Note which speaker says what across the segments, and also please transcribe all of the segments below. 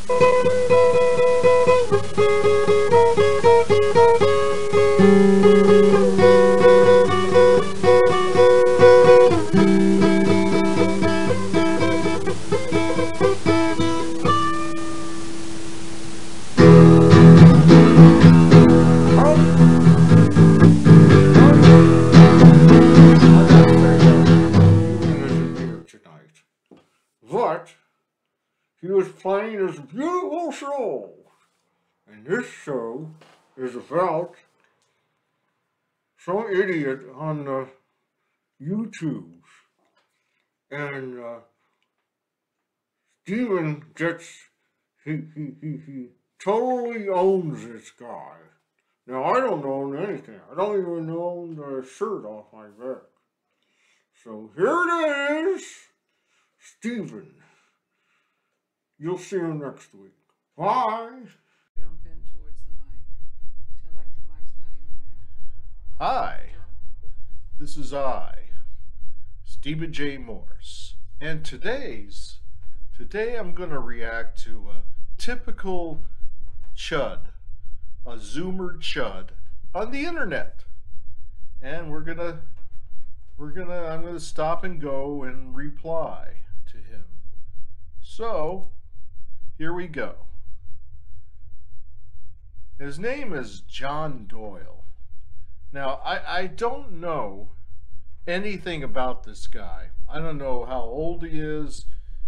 Speaker 1: But he was playing this beautiful show, and this show is about some idiot on the YouTube, and Steven gets, he totally owns this guy. Now, I don't own anything. I don't even own the shirt off my back. So here it is, Steven. You'll see him next week. Bye.
Speaker 2: Don't bend towards the mic. Pretend like the mic's not even there.
Speaker 3: Hi, this is I, Stephen J. Morse, and today I'm going to react to a typical chud, a Zoomer chud on the internet, and I'm gonna stop and go and reply to him. So here we go. His name is John Doyle. Now, I don't know anything about this guy. I don't know how old he is,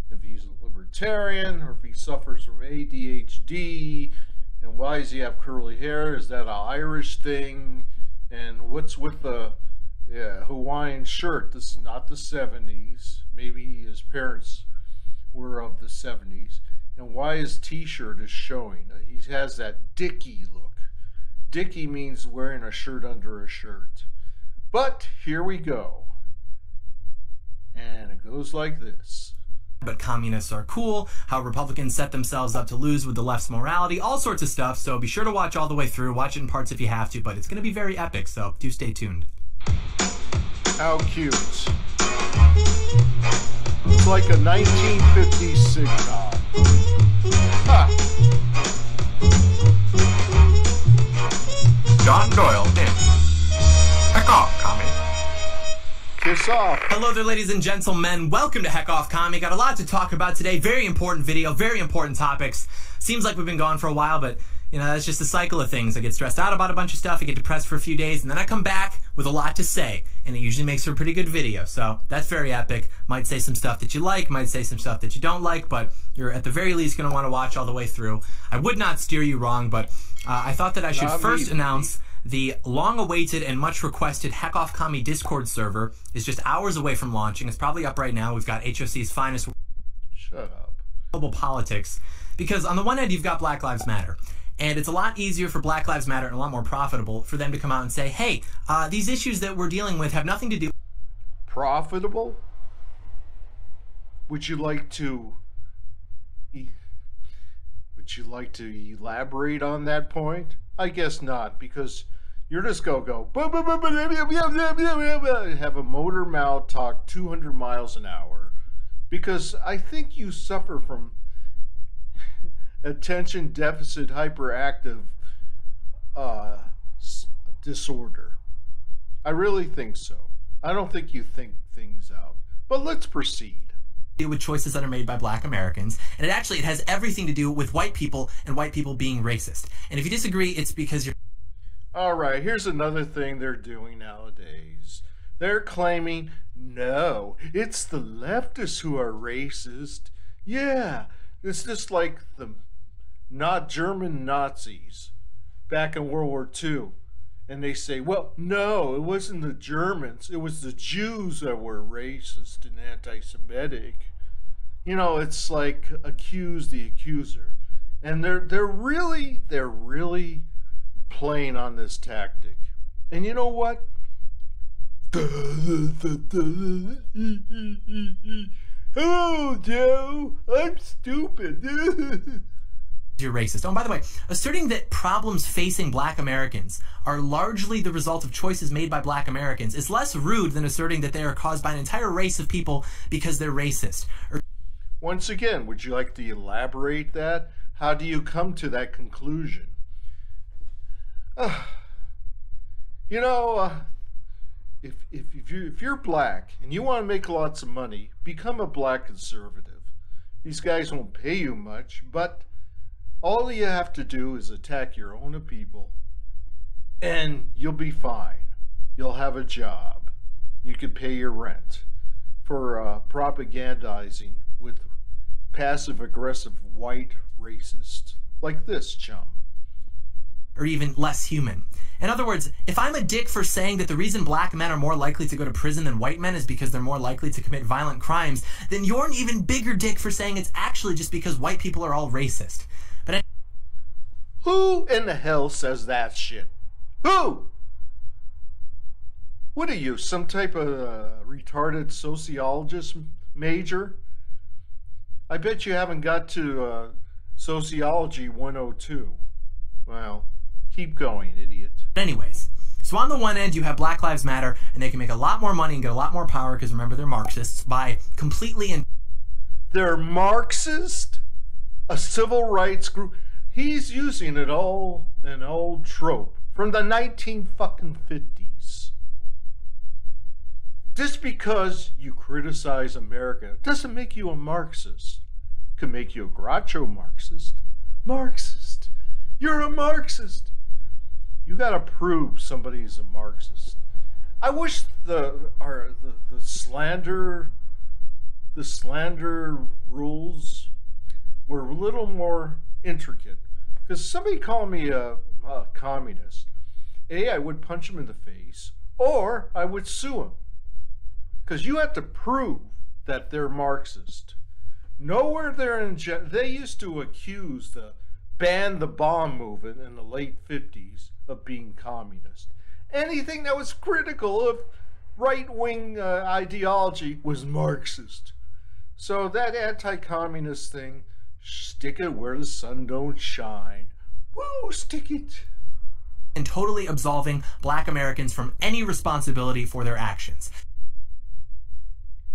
Speaker 3: if he's a libertarian, or if he suffers from ADHD, and why does he have curly hair? Is that an Irish thing? And what's with the Hawaiian shirt? This is not the 70s. Maybe his parents were of the 70s. And why his t-shirt is showing? He has that Dickie look. Dickie means wearing a shirt under a shirt. But here we go. And it goes like this.
Speaker 4: But communists are cool, how Republicans set themselves up to lose with the left's morality, all sorts of stuff. So be sure to watch all the way through. Watch it in parts if you have to, but it's going to be very epic, so do stay tuned.
Speaker 3: How cute. It's like a 1950s sitcom. Ha!
Speaker 5: John Doyle in. Heck off, commie.
Speaker 3: Kiss off.
Speaker 4: Hello there, ladies and gentlemen. Welcome to Heck Off Commie. Got a lot to talk about today. Very important video, very important topics. Seems like we've been gone for a while, but you know, that's just a cycle of things. I get stressed out about a bunch of stuff, I get depressed for a few days, and then I come back with a lot to say, and it usually makes for a pretty good video. So that's very epic. Might say some stuff that you like, might say some stuff that you don't like, but you're at the very least going to want to watch all the way through. I would not steer you wrong, but I thought that I should first announce the long-awaited and much-requested Heck Off Commie Discord server is just hours away from launching. It's probably up right now. We've got HOC's finest global politics, because on the one hand, you've got Black Lives Matter. And it's a lot easier for Black Lives Matter and a lot more profitable for them to come out and say, hey, these issues that we're dealing with have nothing to do...
Speaker 3: Profitable? Would you like to elaborate on that point? I guess not, because you're just gonna go have a motor mouth talk 200 miles an hour, because I think you suffer from attention deficit hyperactive disorder. I really think so. I don't think you think things out. But let's proceed.
Speaker 4: With choices that are made by Black Americans, and it has everything to do with white people and white people being racist. And if you disagree, it's because you're...
Speaker 3: Alright, here's another thing they're doing nowadays. They're claiming, no, it's the leftists who are racist. Yeah, it's just like the not German Nazis back in World War II. And they say, well, no, it wasn't the Germans. It was the Jews that were racist and anti-Semitic. You know, it's like accuse the accuser. And they're really playing on this tactic. And you know what? Hello, Joe. I'm stupid.
Speaker 4: You're racist. Oh, and by the way, asserting that problems facing Black Americans are largely the result of choices made by Black Americans is less rude than asserting that they are caused by an entire race of people because they're racist.
Speaker 3: Once again, would you like to elaborate that? How do you come to that conclusion? You know, if you're black and you want to make lots of money, become a black conservative. These guys won't pay you much, but all you have to do is attack your own people, and you'll be fine. You'll have a job. You could pay your rent for propagandizing with passive-aggressive white racists like this chum.
Speaker 4: Or even less human. In other words, if I'm a dick for saying that the reason black men are more likely to go to prison than white men is because they're more likely to commit violent crimes, then you're an even bigger dick for saying it's actually just because white people are all racist. But
Speaker 3: who in the hell says that shit? Who? What are you, some type of retarded sociologist major? I bet you haven't got to Sociology 102. Well, keep going, idiot.
Speaker 4: anyways, so on the one end you have Black Lives Matter, and they can make a lot more money and get a lot more power, because remember, they're Marxists, by completely and
Speaker 3: they're Marxist? A civil rights group? He's using an old trope from the 1950s. Just because you criticize America doesn't make you a Marxist. Could make you a Groucho Marxist. Marxist. You're a Marxist. You gotta prove somebody's a Marxist. I wish the slander rules were a little more intricate. Because somebody called me a communist. I would punch him in the face, or I would sue him. Because you have to prove that they're Marxist. Nowhere there they used to accuse the ban the bomb movement in the late 50s of being communist. Anything that was critical of right-wing ideology was Marxist. So that anti-communist thing, stick it where the sun don't shine. Woo, stick it.
Speaker 4: and totally absolving black Americans from any responsibility for their actions.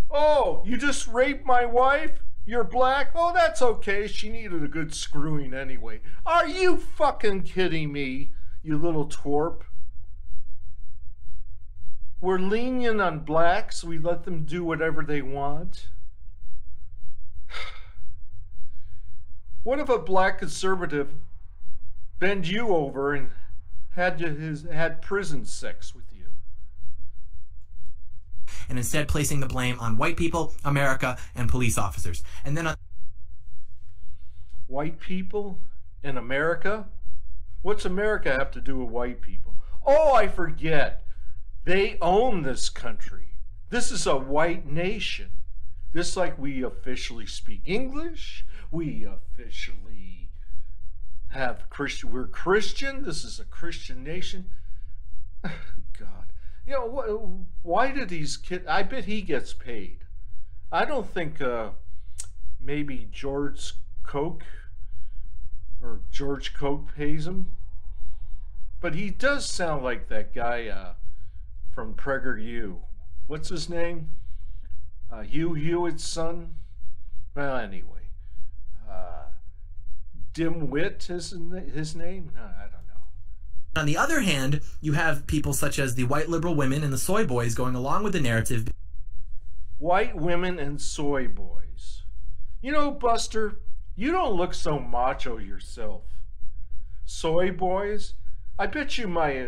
Speaker 3: Oh, you just raped my wife? You're black? Oh, that's okay. She needed a good screwing anyway. Are you fucking kidding me, you little twerp? We're lenient on blacks. We let them do whatever they want. What if a black conservative bent you over and had prison sex with you?
Speaker 4: And instead placing the blame on white people, America, and police officers. And then
Speaker 3: white people in America? What's America have to do with white people? Oh, I forget. They own this country. This is a white nation. Just like we officially speak English, we officially have Christian. We're Christian. This is a Christian nation. God, you know why do these kids? I bet he gets paid. I don't think maybe George Koch pays him, but he does sound like that guy from PragerU. What's his name? Hugh Hewitt's son? Well, anyway. Dimwit is his name? No, I don't know.
Speaker 4: on the other hand, you have people such as the white liberal women and the soy boys going along with the narrative.
Speaker 3: White women and soy boys. You know, Buster, you don't look so macho yourself. Soy boys? I bet you my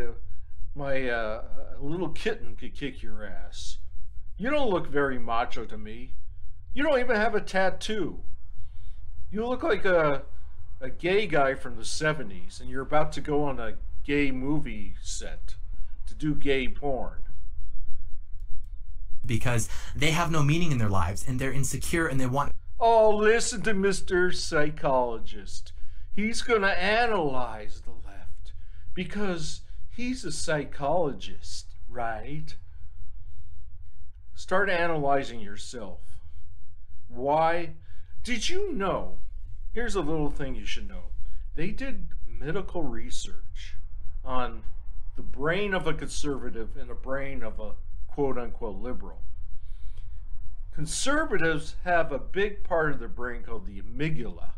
Speaker 3: little kitten could kick your ass. You don't look very macho to me. You don't even have a tattoo. You look like a gay guy from the 70s, and you're about to go on a gay movie set to do gay porn.
Speaker 4: Because they have no meaning in their lives, and they're insecure, and they want...
Speaker 3: Oh, listen to Mr. Psychologist. He's gonna analyze the left, because he's a psychologist, right? Start analyzing yourself. Why? Did you know? Here's a little thing you should know. They did medical research on the brain of a conservative and the brain of a quote-unquote liberal. Conservatives have a big part of their brain called the amygdala,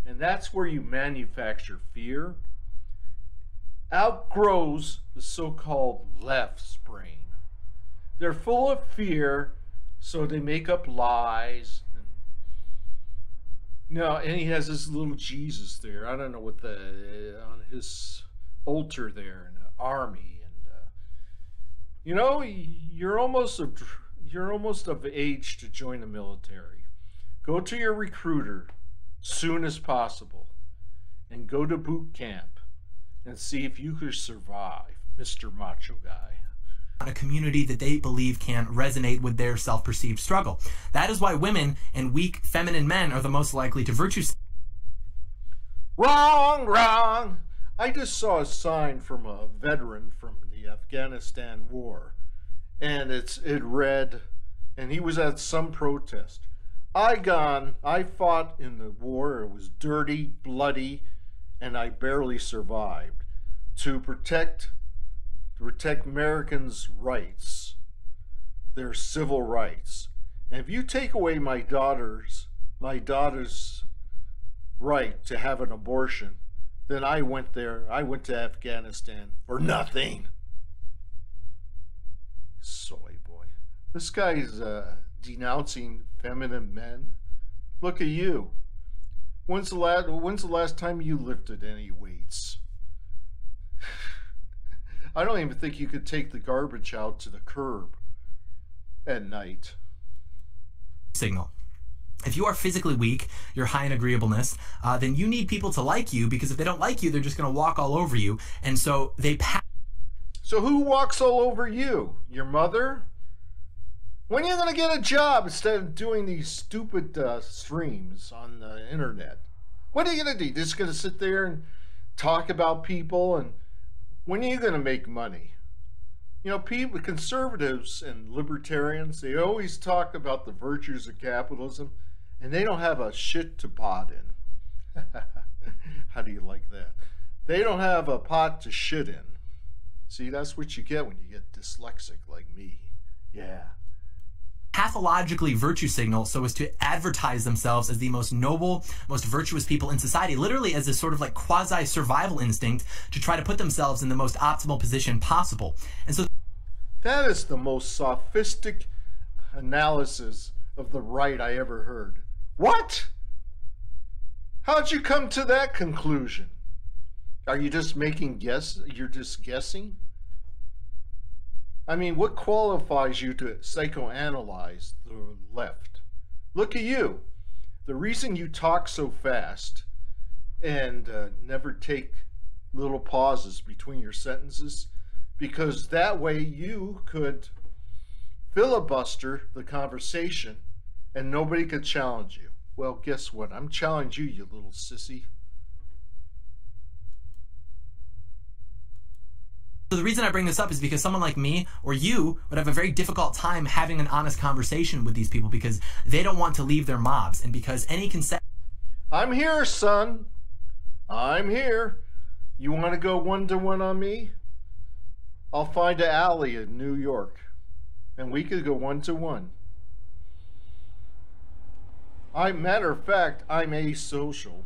Speaker 3: and that's where you manufacture fear, outgrows the so-called left's brain. They're full of fear, so they make up lies. And he has this little Jesus there. I don't know what on his altar there in the army. And you're almost of age to join the military. Go to your recruiter soon as possible, and go to boot camp and see if you could survive, Mr. Macho Guy.
Speaker 4: A community that they believe can resonate with their self-perceived struggle. That is why women and weak feminine men are the most likely to virtue.
Speaker 3: Wrong. I just saw a sign from a veteran from the Afghanistan war, and it read, and he was at some protest. I fought in the war. It was dirty, bloody, and I barely survived. To protect Americans' rights, their civil rights. And if you take away my daughter's right to have an abortion, then I went to Afghanistan for nothing. Soy boy. This guy's denouncing feminine men. Look at you. When's the last time you lifted any weights? I don't even think you could take the garbage out to the curb at night.
Speaker 4: Signal. If you are physically weak, you're high in agreeableness, then you need people to like you, because if they don't like you, they're just going to walk all over you. And so
Speaker 3: So who walks all over you? Your mother? When are you going to get a job instead of doing these stupid streams on the internet? What are you going to do? Just going to sit there and talk about people? And when are you going to make money? People, conservatives and libertarians, they always talk about the virtues of capitalism, and they don't have a shit to pot in. How do you like that? They don't have a pot to shit in. See, that's what you get when you get dyslexic like me. Yeah.
Speaker 4: Pathologically virtue signal so as to advertise themselves as the most noble, most virtuous people in society, literally as a sort of like quasi-survival instinct to try to put themselves in the most optimal position possible. And so
Speaker 3: that is the most sophistic analysis of the right I ever heard. What? How'd you come to that conclusion? Are you just you're just guessing? I mean, what qualifies you to psychoanalyze the left? Look at you. The reason you talk so fast and never take little pauses between your sentences, because that way you could filibuster the conversation and nobody could challenge you. Well, guess what? I'm challenging you, you little sissy.
Speaker 4: So the reason I bring this up is because someone like me or you would have a very difficult time having an honest conversation with these people, because they don't want to leave their mobs, and because any consent.
Speaker 3: I'm here, son. I'm here. You want to go one-to-one on me? I'll find an alley in New York, and we could go one-to-one. Matter of fact, I'm asocial,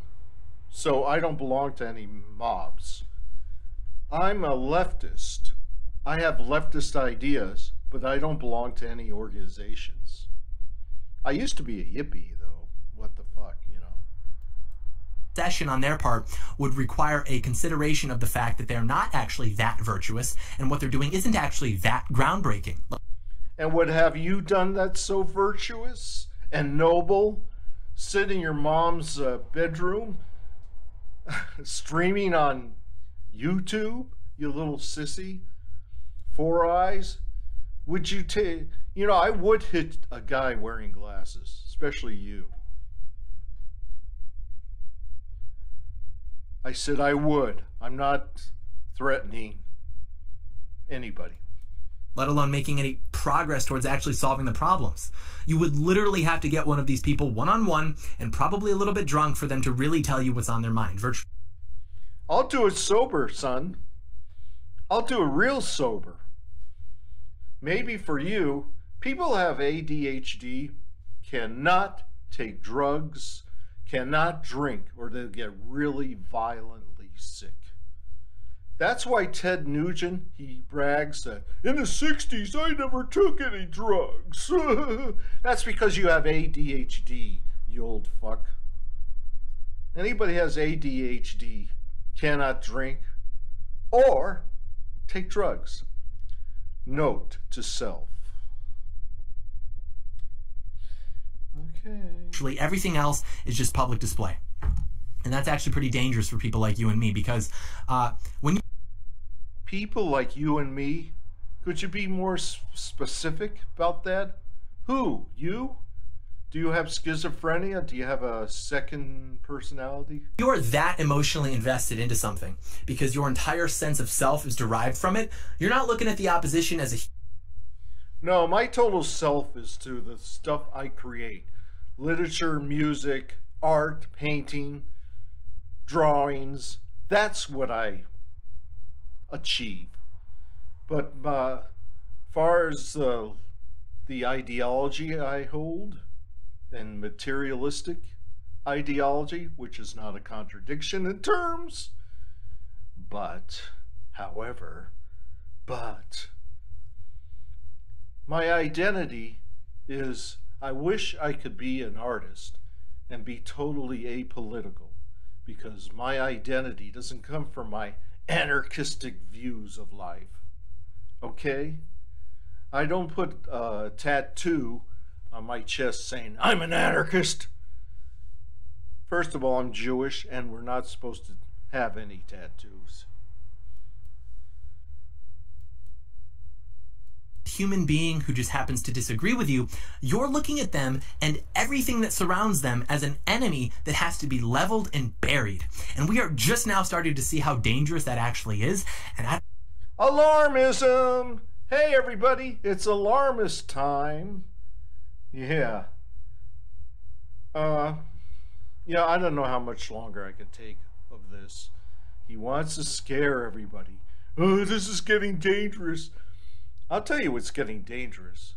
Speaker 3: so I don't belong to any mobs. I'm a leftist. I have leftist ideas, but I don't belong to any organizations. I used to be a hippie, though. What the fuck,
Speaker 4: Session on their part would require a consideration of the fact that they're not actually that virtuous, and what they're doing isn't actually that groundbreaking.
Speaker 3: And what have you done that's so virtuous and noble? Sit in your mom's bedroom, streaming on YouTube, you little sissy, 4 eyes. Would you take, I would hit a guy wearing glasses, especially you. I said I would. I'm not threatening anybody.
Speaker 4: Let alone making any progress towards actually solving the problems. You would literally have to get one of these people one-on-one and probably a little bit drunk for them to really tell you what's on their mind.
Speaker 3: I'll do it sober, son. I'll do it real sober. Maybe for you, people who have ADHD cannot take drugs, cannot drink or they'll get really violently sick. That's why Ted Nugent, he brags that in the 60s I never took any drugs. That's because you have ADHD, you old fuck. Anybody has ADHD cannot drink or take drugs. Note to self. Okay.
Speaker 4: Actually, everything else is just public display. And that's actually pretty dangerous for people like you and me, because when you...
Speaker 3: People like you and me? Could you be more specific about that? Who? You? Do you have schizophrenia? Do you have a second personality?
Speaker 4: You're that emotionally invested into something because your entire sense of self is derived from it. You're not looking at the opposition as a...
Speaker 3: No, my total self is to the stuff I create. Literature, music, art, painting, drawings. That's what I achieve. But far as the ideology I hold, and materialistic ideology, which is not a contradiction in terms, however, my identity is, I wish I could be an artist and be totally apolitical, because my identity doesn't come from my anarchistic views of life. Okay? I don't put a tattoo on my chest saying, I'm an anarchist. First of all, I'm Jewish and we're not supposed to have any tattoos.
Speaker 4: Human being who just happens to disagree with you, you're looking at them and everything that surrounds them as an enemy that has to be leveled and buried. And we are just now starting to see how dangerous that actually is. And
Speaker 3: Alarmism! Hey everybody, it's alarmist time. Yeah. Yeah, I don't know how much longer I could take of this. He wants to scare everybody. Oh, this is getting dangerous. I'll tell you what's getting dangerous.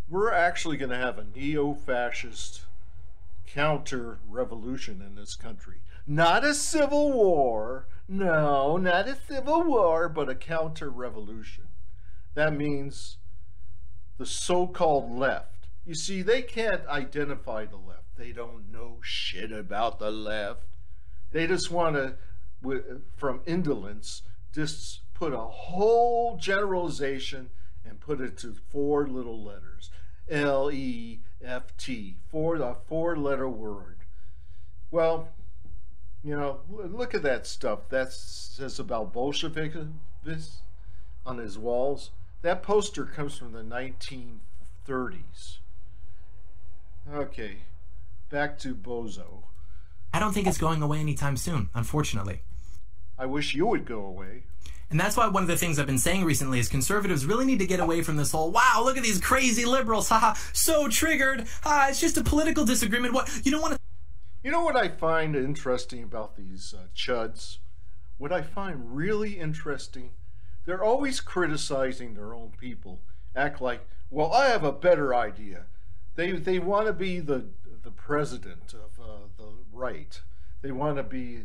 Speaker 3: We're actually going to have a neo-fascist counter-revolution in this country. Not a civil war. No, not a civil war, but a counter-revolution. That means the so-called left. You see, they can't identify the left. They don't know shit about the left. They just want to, from indolence, just put a whole generalization and put it to 4 little letters. L-E-F-T. A 4-letter word. Well, you know, look at that stuff. That says about Bolsheviks on his walls. That poster comes from the 1930s. Okay, back to Bozo.
Speaker 4: I don't think it's going away anytime soon, unfortunately.
Speaker 3: I wish you would go away.
Speaker 4: And that's why one of the things I've been saying recently is conservatives really need to get away from this whole, wow, look at these crazy liberals, haha, so triggered, it's just a political disagreement. What, you don't want to...
Speaker 3: You know what I find interesting about these chuds? What I find really interesting, they're always criticizing their own people. Act like, well, I have a better idea. They want to be the president of the right. They want to be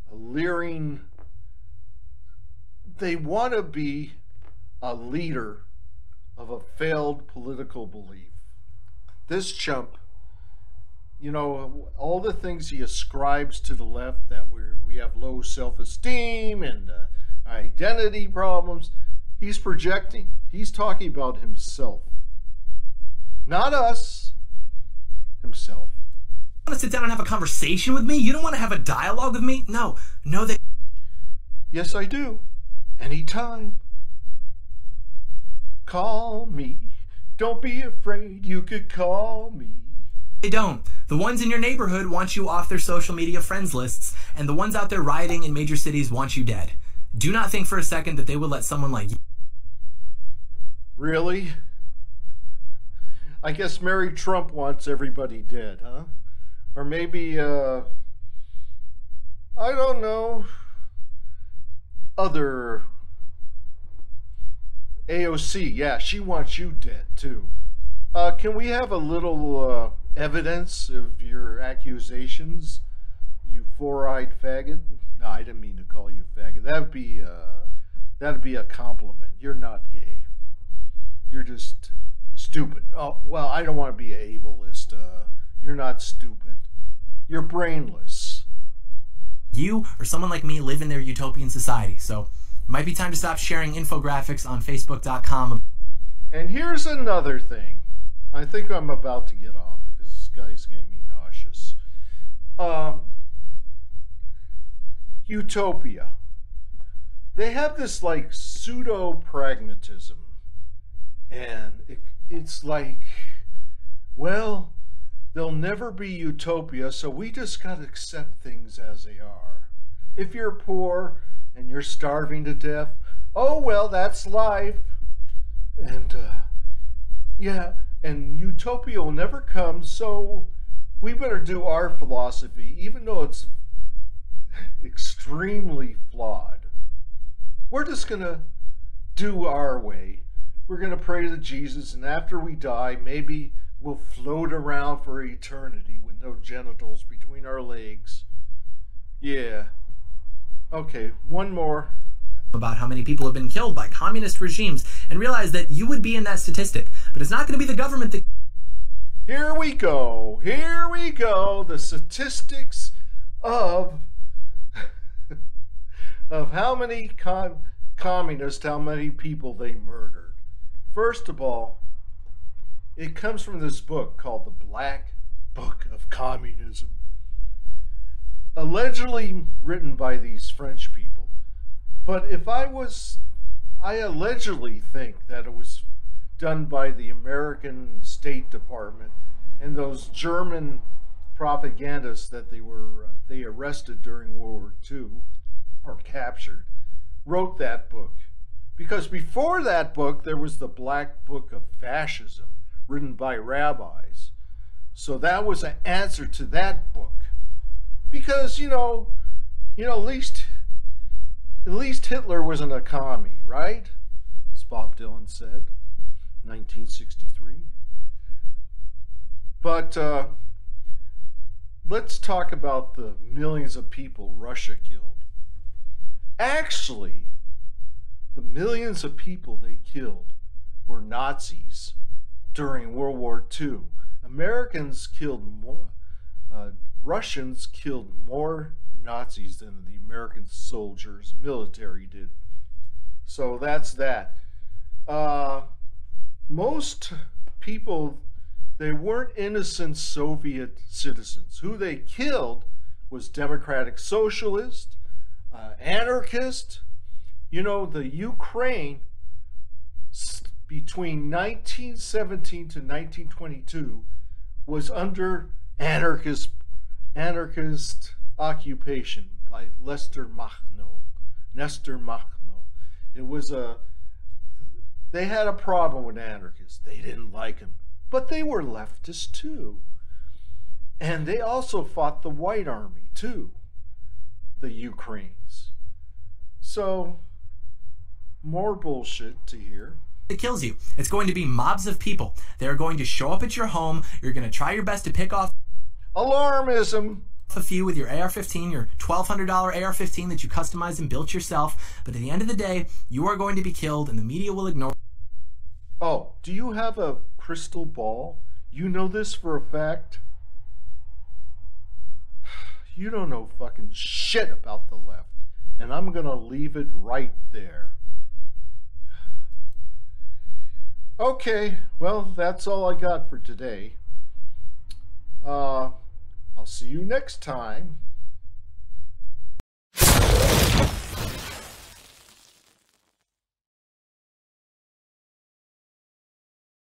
Speaker 3: a leering... They want to be a leader of a failed political belief. This chump, you know, all the things he ascribes to the left, that we have low self-esteem and identity problems, he's projecting. He's talking about himself. Not us. Himself.
Speaker 4: You want to sit down and have a conversation with me? You don't want to have a dialogue with me? No. No, they...
Speaker 3: Yes, I do. Anytime. Call me. Don't be afraid. You could call me.
Speaker 4: They don't. The ones in your neighborhood want you off their social media friends lists, and the ones out there rioting in major cities want you dead. Do not think for a second that they would let someone like you...
Speaker 3: Really? I guess Mary Trump wants everybody dead, huh? Or maybe, I don't know, other... AOC, yeah, she wants you dead, too. Can we have a little evidence of your accusations, you four-eyed faggot. No, I didn't mean to call you a faggot. That'd be a compliment. You're not gay. You're just stupid. Oh, well, I don't want to be ableist. You're not stupid. You're brainless.
Speaker 4: You or someone like me live in their utopian society, so it might be time to stop sharing infographics on Facebook.com.
Speaker 3: And here's another thing. I think I'm about to get off because this guy's getting me nauseous. Utopia. They have this like pseudo-pragmatism. And it's like, well, there'll never be utopia, so we just got to accept things as they are. If you're poor and you're starving to death, oh, well, that's life. And, yeah, and utopia will never come, so we better do our philosophy, even though it's extremely flawed. We're just going to do our way. We're going to pray to Jesus, and after we die, maybe we'll float around for eternity with no genitals between our legs. Yeah. Okay, one more.
Speaker 4: About how many people have been killed by communist regimes and realize that you would be in that statistic, but it's not going to be the government that...
Speaker 3: Here we go. Here we go. The statistics of how many communists, how many people they murdered. First of all, it comes from this book called The Black Book of Communism, allegedly written by these French people. But I allegedly think that it was done by the American State Department and those German propagandists that they arrested during World War II or captured, wrote that book. Because before that book, there was the Black Book of Fascism, written by rabbis. So that was an answer to that book. Because, at least Hitler wasn't a commie, right? As Bob Dylan said, 1963. But let's talk about the millions of people Russia killed. Actually, the millions of people they killed were Nazis during World War II. Americans killed more, Russians killed more Nazis than the American soldiers, military did. So that's that. Most people, they weren't innocent Soviet citizens. Who they killed was democratic socialist, anarchist. The Ukraine between 1917 to 1922 was under anarchist occupation by Nestor Makhno. It was they had a problem with anarchists. They didn't like him, but they were leftists too. And they also fought the White Army too, the Ukrainians. So, more bullshit to hear.
Speaker 4: It kills you. It's going to be mobs of people. They're going to show up at your home. You're going to try your best to pick off
Speaker 3: alarmism.
Speaker 4: A few with your AR-15, your $1,200 AR-15 that you customized and built yourself. But at the end of the day, you are going to be killed and the media will ignore.
Speaker 3: Oh, do you have a crystal ball? You know this for a fact? You don't know fucking shit about the left. And I'm going to leave it right there. Okay, well, that's all I got for today. I'll see you next time.